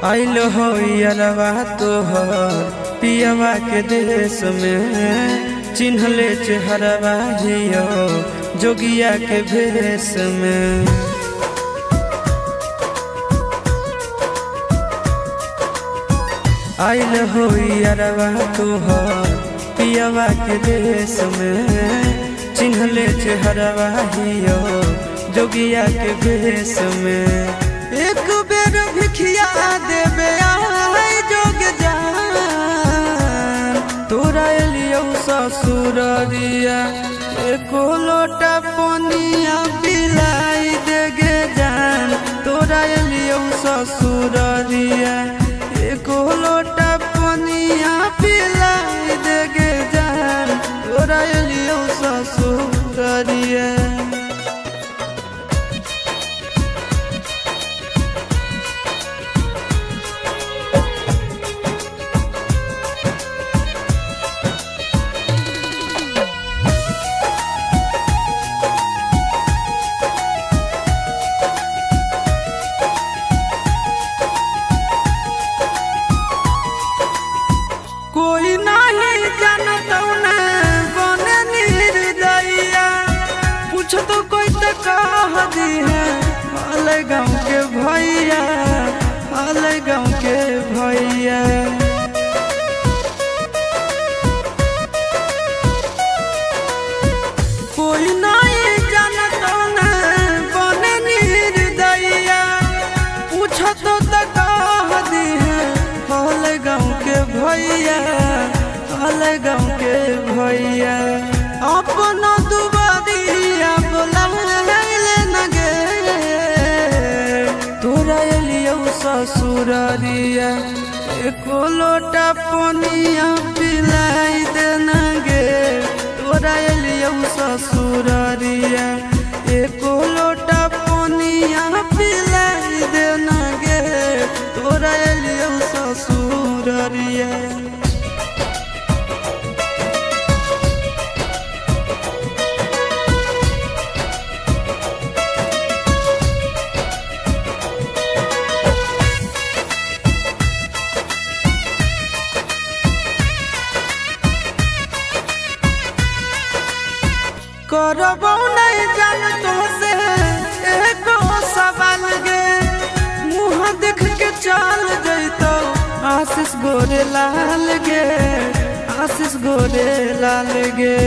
आइल हो यारवा तोहर पियवा के देश में, चिन्हले चेहरवा हियो जोगिया के भेष में। आइल हो यारवा तोहर पियवा के देश में, चिन्हले चेहरवा हियो जोगिया के भेष में। एक बेर भिखिया देवे आए जोग जान, तोरा एलियो ससुररिया एको लोटा पनिया पिलाई देगे जान। तोरा एलियो ससुररिया एको लोटा पनिया पिलाई देगे जान। तोरा एलियो ससुररिया कोई नहीं जानत न बने निर्दयिया, पूछ तो कोई तो कह दी है हाल गाँव के भैया, हाल गाँव के भैया। कोई नहीं जानत न बने निर्दयिया, पूछ तो कह दी है हाल गाँव के भैया, हाल गाँव के भैया। अपना दुबारिया बोला न गे, तोरा एलियो ससुररिया एको लोटा पनिया पिलाई देना गे। तोरा एलियो ससुररिया एको लोटा पनिया पिलाई देना गे। तोरा एलियो ससुररिया करबो नहीं जान तुमसे एको सवाल गे, मुँह देख के चल जैतो आशीष गोरे लाल गे, आशीष गोरे लाल गे।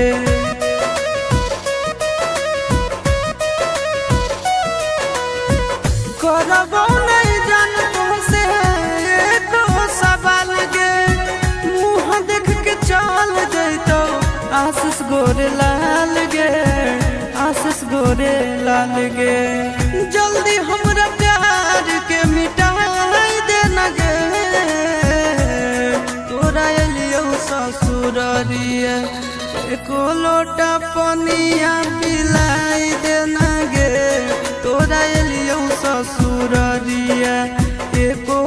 करबो नहीं जान तुमसे एको सवाल गे, मुँह देख के चल जैतो आशीष गोरे लाल गे, आशीष गोरे लाल गे। जल्दी हमरा प्यार के मिटाई देना गे। तोरा एलियो ससुररिया एको लोटा पनिया पिलाई देना गे। तोरा एलियो ससुररिया एको